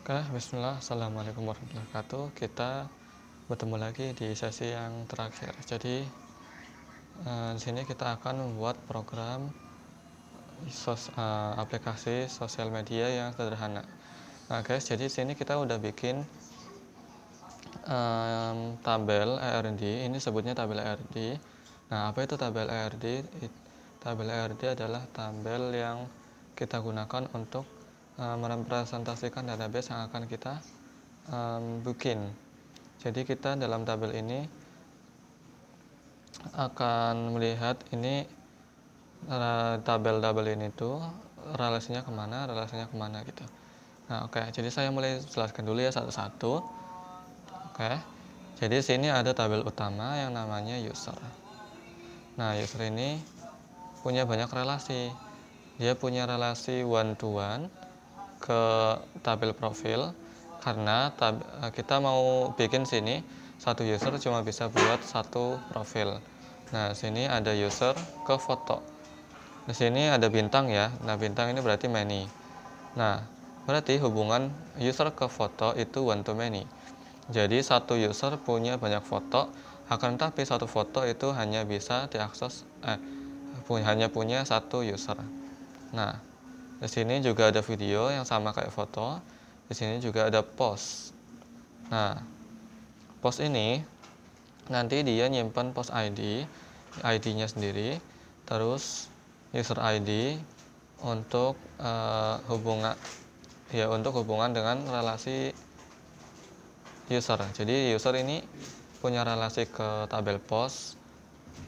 Oke, bismillah. Assalamualaikum warahmatullahi wabarakatuh. Kita bertemu lagi di sesi yang terakhir. Jadi, di sini kita akan membuat program aplikasi sosial media yang sederhana. Nah, guys, jadi di sini kita udah bikin tabel ERD. Ini sebutnya tabel ERD. Nah, apa itu tabel ERD? Tabel ERD adalah tabel yang kita gunakan untuk merepresentasikan database yang akan kita bikin. Jadi kita dalam tabel ini akan melihat ini tabel-tabel ini tuh relasinya kemana gitu. Nah, oke. Jadi saya mulai jelaskan dulu ya satu-satu. Oke. Jadi sini ada tabel utama yang namanya user. Nah, user ini punya banyak relasi. Dia punya relasi one to one ke tabel profil karena kita mau bikin sini satu user cuma bisa buat satu profil. Nah, sini ada user ke foto. Di sini ada bintang ya. Nah, bintang ini berarti many. Nah, berarti hubungan user ke foto itu one to many. Jadi satu user punya banyak foto, akan tetapi satu foto itu hanya bisa diakses hanya punya satu user. Nah, di sini juga ada video yang sama kayak foto. Di sini juga ada post. Nah, post ini nanti dia nyimpan post ID-nya sendiri, terus user ID untuk hubungan dengan relasi user. Jadi user ini punya relasi ke tabel post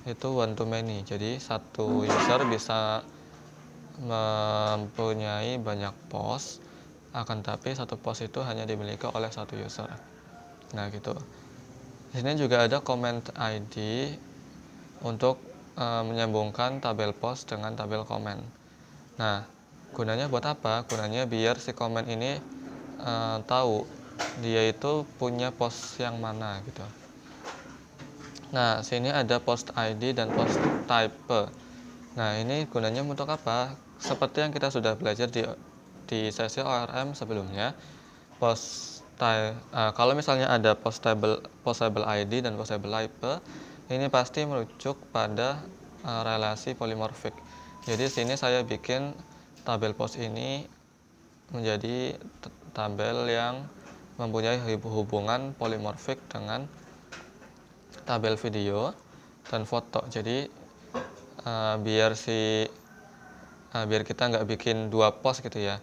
itu one to many. Jadi satu user bisa mempunyai banyak post, akan tapi satu post itu hanya dimiliki oleh satu user. Nah, gitu. Di sini juga ada comment ID untuk menyambungkan tabel post dengan tabel comment. Nah, gunanya buat apa? Gunanya biar si comment ini tahu dia itu punya post yang mana gitu. Nah, sini ada post ID dan post type. Nah, ini gunanya untuk apa? Seperti yang kita sudah belajar di sesi ORM sebelumnya, kalau misalnya ada postable ID dan postable type, ini pasti merujuk pada relasi polimorfik. Jadi sini saya bikin tabel post ini menjadi tabel yang mempunyai hubungan polimorfik dengan tabel video dan foto. Jadi biar kita nggak bikin dua post gitu ya,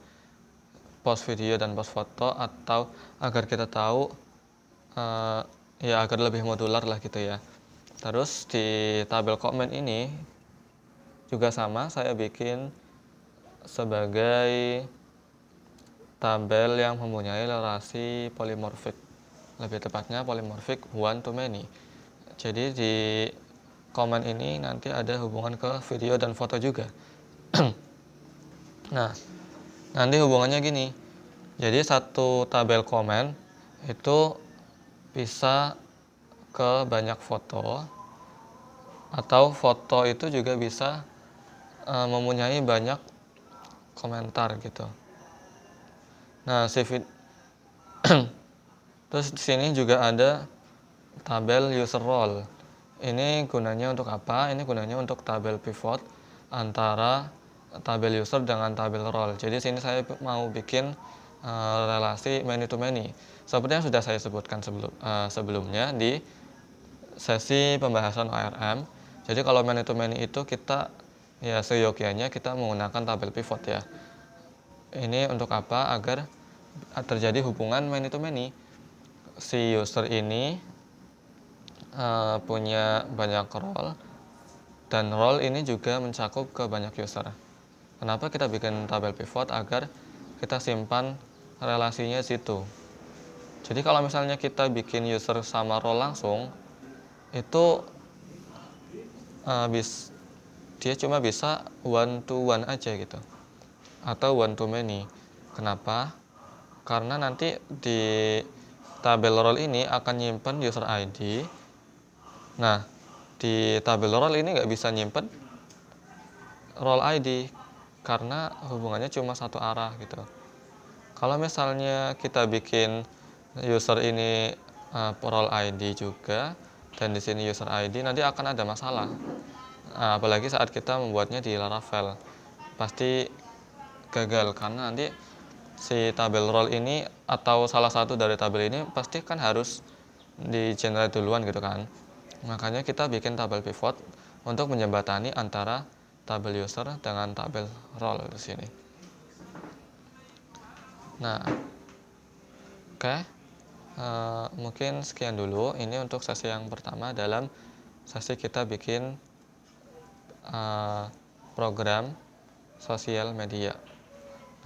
post video dan post foto, atau agar kita tahu ya agar lebih modular lah gitu ya. Terus di tabel comment ini juga sama, saya bikin sebagai tabel yang mempunyai relasi polimorfik, lebih tepatnya polimorfik one to many. Jadi di comment ini nanti ada hubungan ke video dan foto juga. Nah, nanti hubungannya gini. Jadi satu tabel comment itu bisa ke banyak foto, atau foto itu juga bisa mempunyai banyak komentar gitu. Nah, terus di sini juga ada tabel user role. Ini gunanya untuk apa? Ini gunanya untuk tabel pivot antara tabel user dengan tabel role. Jadi sini saya mau bikin relasi many to many. Seperti yang sudah saya sebutkan sebelumnya di sesi pembahasan ORM. Jadi kalau many to many itu kita ya seyogianya kita menggunakan tabel pivot ya. Ini untuk apa? Agar terjadi hubungan many to many. Si user ini punya banyak role, dan role ini juga mencakup ke banyak user. Kenapa kita bikin tabel pivot? Agar kita simpan relasinya situ. Jadi kalau misalnya kita bikin user sama role langsung, itu dia cuma bisa one to one aja gitu, atau one to many. Kenapa? Karena nanti di tabel role ini akan nyimpen user ID. Nah, di tabel role ini nggak bisa nyimpen role ID karena hubungannya cuma satu arah gitu. Kalau misalnya kita bikin user ini role ID juga, dan di sini user ID, nanti akan ada masalah. Apalagi saat kita membuatnya di Laravel, pasti gagal karena nanti si tabel role ini atau salah satu dari tabel ini pasti kan harus di generate duluan gitu kan. Makanya kita bikin tabel pivot untuk menjembatani antara tabel user dengan tabel role di sini. Nah, oke. Mungkin sekian dulu ini untuk sesi yang pertama dalam sesi kita bikin program sosial media.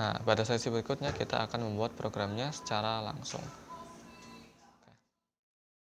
Nah, pada sesi berikutnya kita akan membuat programnya secara langsung.